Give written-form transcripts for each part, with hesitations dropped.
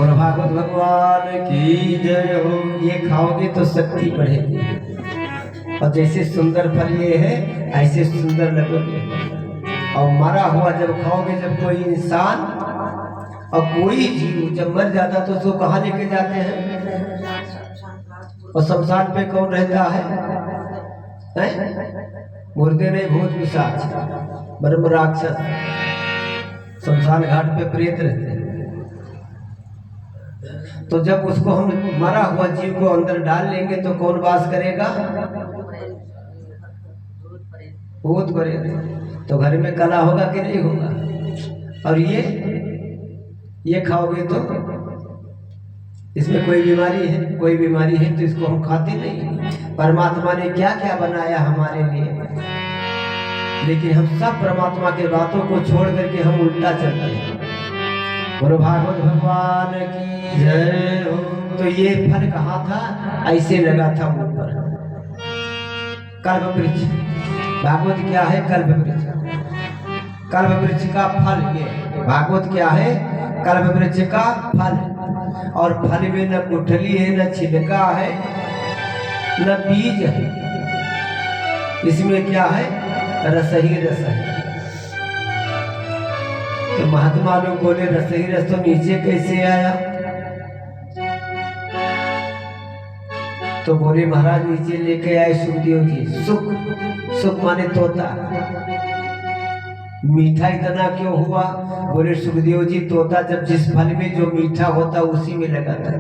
और भागवत भगवान की जय हो। ये खाओगे तो शक्ति बढ़ेगी और जैसे सुंदर फल ये है ऐसे सुंदर लगोगे। और मरा हुआ जब खाओगे, जब कोई इंसान और कोई जीव जब मर जाता तो उसको कहाँ लेके जाते हैं? और शमशान पे कौन रहता है? मुर्दे नहीं, भूत पिशाच ब्रह्म राक्षस शमशान घाट पे प्रेत रहते हैं। तो जब उसको हम मरा हुआ जीव को अंदर डाल लेंगे तो कौन वास करेगा? भूत प्रेत। तो घर में कला होगा कि नहीं होगा? और ये खाओगे तो इसमें कोई बीमारी है? कोई बीमारी है तो इसको हम खाते नहीं। परमात्मा ने क्या क्या बनाया हमारे लिए, लेकिन हम सब परमात्मा के बातों को छोड़ करके हम उल्टा चलते हैं। और भागवत भगवान की जय हो। तो ये फल कहाँ था? ऐसे लगा था ऊपर कल्प वृक्ष। भागवत क्या है? कल्प वृक्ष। कल्प वृक्ष का फल ये भागवत क्या है? कल्प वृक्ष का फल। और फल में न गुठली है, न छिलका है, न बीज है। इसमें क्या है? रस ही रस है। तो महात्मा लोग बोले रस ही रस तो नीचे कैसे आया? तो बोले महाराज नीचे लेके आए सुखदेव जी। सुख माने तोता। मीठा इतना क्यों हुआ? बोले सुखदेव जी तोता जब जिस फल में जो मीठा होता उसी में लगाता।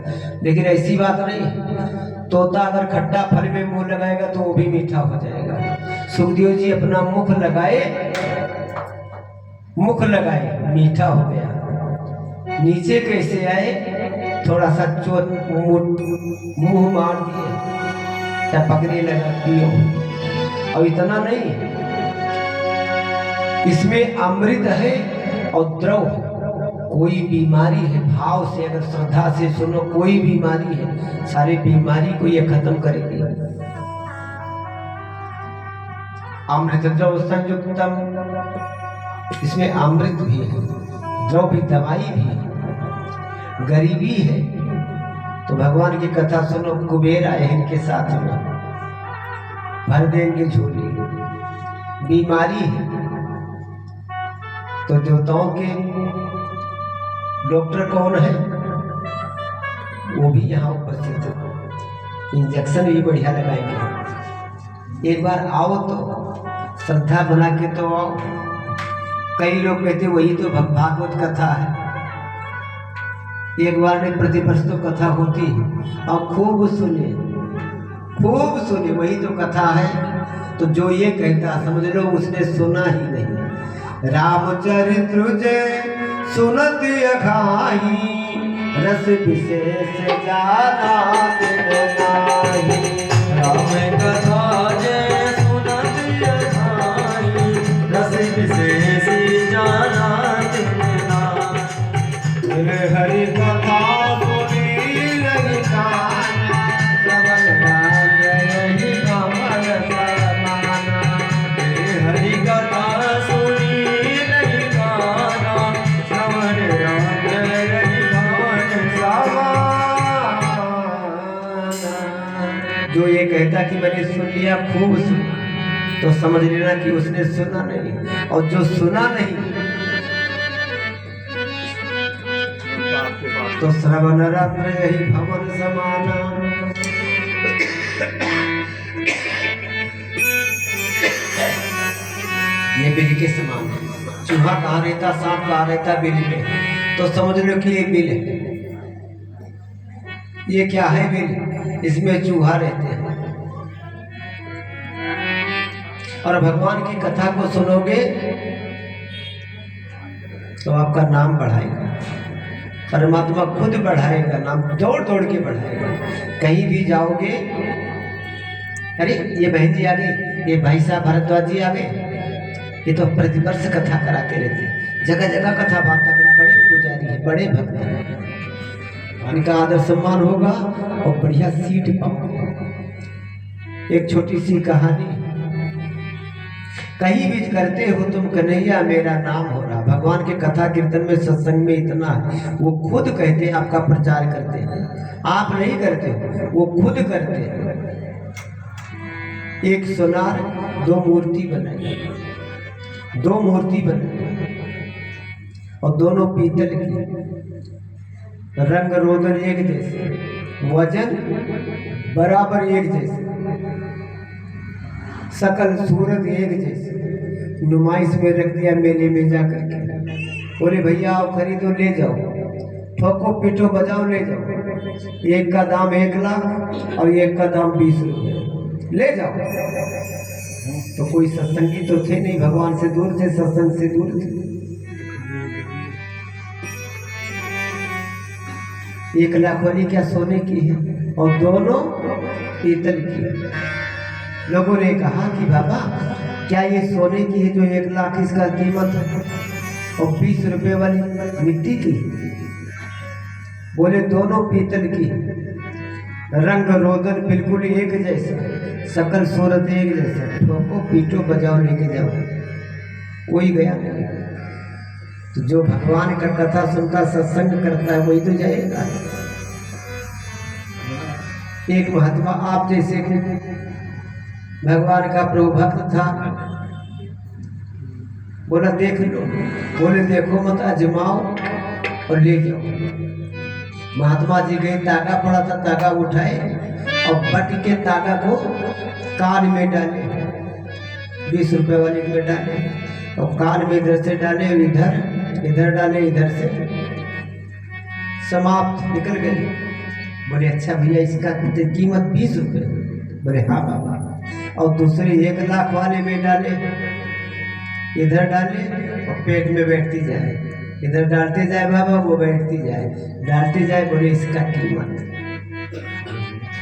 लेकिन ऐसी बात नहीं, तोता अगर खट्टा फल में मुंह लगाएगा तो वो भी मीठा हो जाएगा। सुखदेव जी अपना मुख लगाए मीठा हो गया। नीचे कैसे आए? थोड़ा सा चोट मुंह मार दिए, टपकने लगा पियो। और इतना नहीं, इसमें अमृत है और द्रव है। कोई बीमारी है, भाव से अगर श्रद्धा से सुनो, कोई बीमारी है सारी बीमारी को ये खत्म करेगी। अमृत द्रव संयुक्तम, इसमें अमृत भी है, द्रव भी, दवाई भी है, गरीबी है। तो भगवान की कथा सुनो, कुबेर आए इनके साथ में, भर देंगे झोली। बीमारी है तो देवताओं के डॉक्टर कौन है? वो भी यहाँ उपस्थित है। इंजेक्शन भी बढ़िया लगाएंगे। एक बार आओ तो श्रद्धा बना के तो आओ। कई लोग कहते वही तो भागवत कथा है। एक बार नहीं, प्रतिवर्ष तो कथा होती है और खूब सुने, वही तो कथा है। तो जो ये कहता समझ लो उसने सुना ही नहीं। रामचरित्र जय सुनत अघाई, रस विशेष जाना नाही। राम कथा जय सुनत अघाई, रस विशेष जाना नाही। हरि कथा सुनी नहीं काना, श्रवण भाग्य कमल समाना। हरि कथा सुनी नहीं काना, श्रवण भाग्य कमल समाना। जो ये कहता कि मैंने सुन लिया, खूब सुना, तो समझ लेना कि उसने सुना नहीं। और जो सुना नहीं तो श्रवण रत्न यही भवन समाना। ये बिल के समान है। चूहा कहाँ रहता, सांप कहाँ रहता? बिल में। तो समझ लो कि ये बिल है। ये क्या है? बिल। इसमें चूहा रहते हैं। और भगवान की कथा को सुनोगे तो आपका नाम बढ़ाएगा, परमात्मा खुद बढ़ाएगा, नाम दौड़ दौड़ के बढ़ाएगा। कहीं भी जाओगे, अरे ये बहन जी आ गई, ये भाई साहब भारद्वाज जी आ गए, ये तो प्रतिवर्ष कथा कराते रहते, जगह जगह कथा वार्ता कर, बड़े पुजारी है, बड़े भक्त हैं, इनका आदर सम्मान होगा और बढ़िया सीट पाओगे। एक छोटी सी कहानी, कहीं भी करते हो तुम कन्हैया मेरा नाम हो रहा। भगवान के कथा कीर्तन में सत्संग में इतना है, वो खुद कहते हैं, आपका प्रचार करते हैं, आप नहीं करते हो, वो खुद करते हैं। एक सोनार 2 मूर्ति बनाई, 2 मूर्ति बनाई और दोनों पीतल की, रंग रोदन एक जैसे, वजन बराबर एक जैसे, सकल सूरत एक जैसे, नुमाइश में रख दिया मेले में जाकर के। बोले भैया आओ खरीदो ले जाओ, ठोको पीटो बजाओ ले जाओ। एक का दाम 1 लाख और एक का दाम 20 रुपये, ले जाओ। तो कोई सत्संगी तो थे नहीं, भगवान से दूर थे, सत्संग से दूर थे। 1 लाख वाली क्या सोने की है और दोनों पीतल की। लोगों ने कहा कि बाबा क्या ये सोने की है जो 1 लाख इसका कीमत है और 20 रुपए वाली मिट्टी की? बोले दोनों पीतल की, रंग रोदन बिल्कुल एक जैसा, सकल सूरत एक जैसा, ठोको पीटो बजाओ लेके जाओ। वही गया नहीं। तो जो भगवान का कथा सुनता सत्संग करता है वही तो जाएगा। एक महात्मा आप जैसे भगवान का प्रभु भक्त था, बोला देख लो, बोले देखो मत आजमाओ और ले जाओ। महात्मा जी गए, तागा पड़ा था, तागा उठाए और बट के तागा को कान में डाले, 20 रुपए वाले में डाले और कान में इधर से डाले, इधर डाले, इधर से समाप्त, निकल गए। बोले अच्छा भैया इसका कीमत 20 रुपये? बोले हाँ बाबा। और दूसरे 1 लाख वाले में डाले, इधर डाले और पेट में बैठती जाए, इधर डालते जाए बाबा, वो बैठती जाए, डालते जाए। बोले इसका कीमत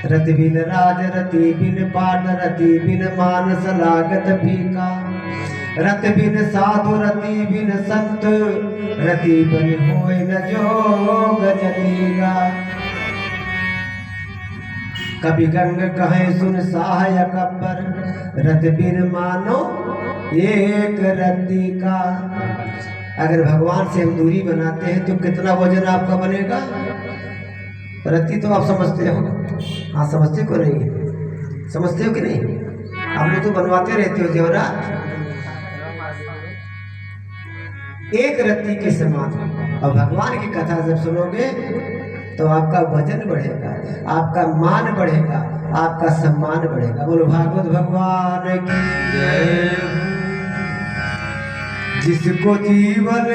रति बिन राज रति बिन पाट रति बिन मानस लागत फीका, रत बिन साधु रति बिन संत रति बन होय न जोग जतीगा। कभी गंग कहे सुन सहायक पर, रत बिन मानो एक रति का। अगर भगवान से हम दूरी बनाते हैं तो कितना वजन आपका बनेगा? रति तो आप समझते हो, हाँ समझते को नहीं, समझते हो कि नहीं? आप लोग तो बनवाते रहते हो जेवरात, एक रत्ती के समान। और भगवान की कथा जब सुनोगे तो आपका वजन बढ़ेगा, आपका मान बढ़ेगा, आपका सम्मान बढ़ेगा। बोलो भागवत भगवान की जय। जिसको जीवन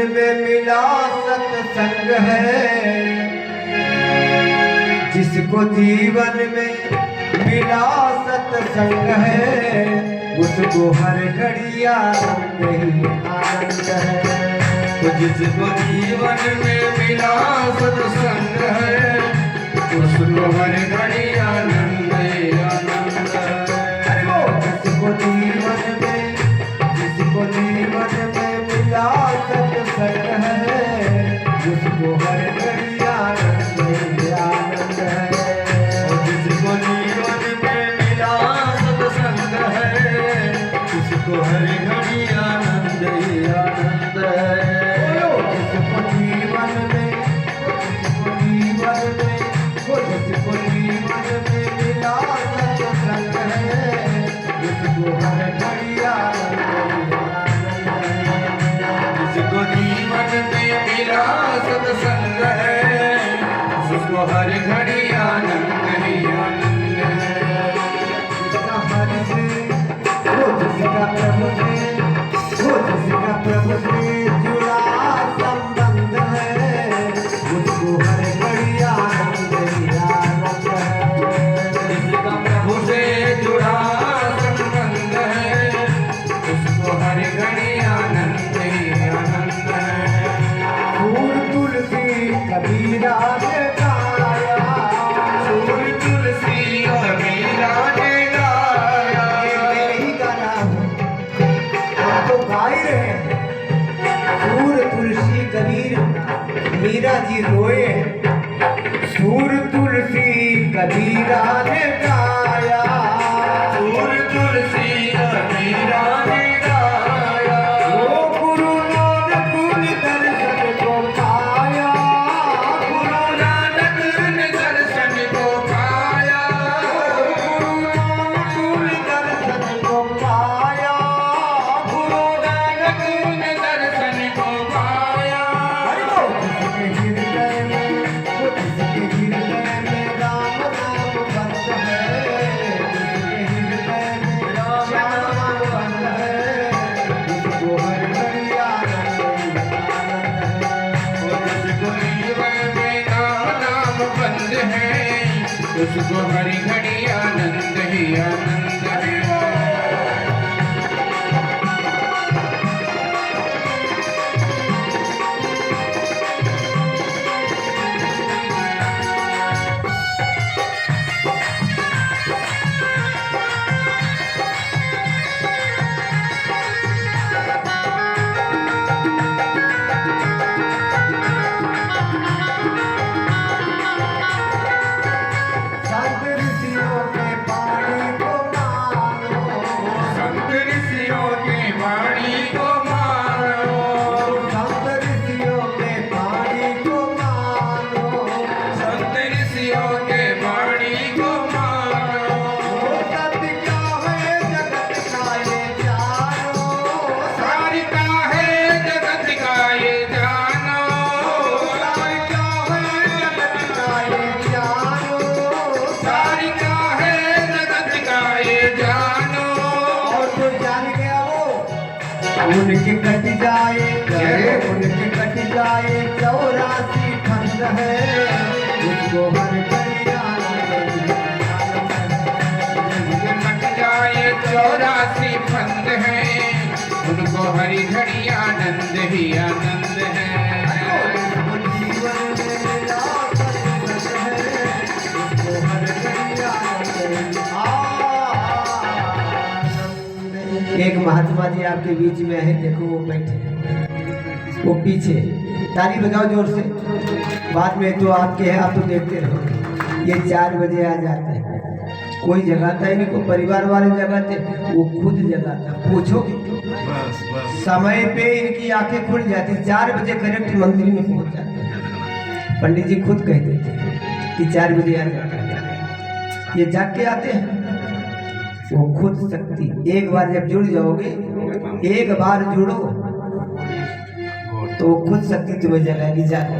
में मिला सत्संग है, जिसको जीवन में मिला सत्संग है, उसको हर घड़िया नहीं आनंद है। तो जिसको जीवन में मिला सत्संग है, उसको हर घड़ी आनंद ही आनंद है। जिसको जीवन में मिला सत्संग है, उसको हर घड़ी आनंद ही आनंद है। और जिसको जीवन में मिला सत्संग है, उसको हर घड़ी आनंद ही आनंद है। जिसको जीवन में मिला सत्संग है, उसको हर घड़ी आनंद ही आनंद है। जिसको जीवन में मिला सत्संग है, उसको हर घड़ी आनंद ही आनंद है। जिसका हरि से, वो जिसका प्रभु से, वो जिसका प्रभु से जुड़ा संबंध है, उसको हर घड़ी आनंद ही आनंद है। जिसका प्रभु से जुड़ा संबंध है, उसको हर घड़ी आनंद ही आनंद है। फूल तुलसी कबीरा ने गाया, फूल तुलसी कबीरा ने गाया। नहीं गाना हम तो गा ही रहे हैं। फूल तुलसी कबीर मीरा जी रोए, फूल तुलसी कबीरा ने गाया। हर घड़ी आनंद और जिसको जीवन में नाम बंद है, उसको हर घड़ी आनंद ही आनंद है। संत ऋषियों के पानी को मानो, संत ऋषियों के वाणी को मानो, संत ऋषियों के पानी को मानो, संत ऋषियों के वाणी को मानो। वो सत्य क्या है जगत का ये जानो, सारी का है जगत का ये जानो, सारी क्या है जगत का ये जानो, सारी का है जगत का ये जानो। और जो जान गया वो उनके कट जाए, उनके कट जाए 84 खंड है, उसको हर घड़ी आनंद उनके कट जाए 84 फंद है, उनको हरी घड़ी आनंद ही आनंद है। जीवन में मिला सत्संग है, उसको हर घड़ी आनंद आनंद। एक महात्मा जी आपके बीच में है, देखो वो बैठे हैं, वो पीछे, ताली बजाओ जोर से। बाद में तो आपके हैं, आप तो देखते रहो। ये 4 बजे आ जाते हैं, कोई जगाता ही नहीं, कोई परिवार वाले जगाते, वो खुद जगाता। पूछो समय पे इनकी आंखें खुल जाती, 4 बजे करेक्ट मंदिर में पहुंच जाते हैं। पंडित जी खुद कहते थे कि 4 बजे आ जाते हैं, ये जाग के आते हैं। वो खुद शक्ति, एक बार जब जुड़ जाओगे, एक बार जुड़ो तो खुद शक्ति तुम्हें जगाएगी। जागो।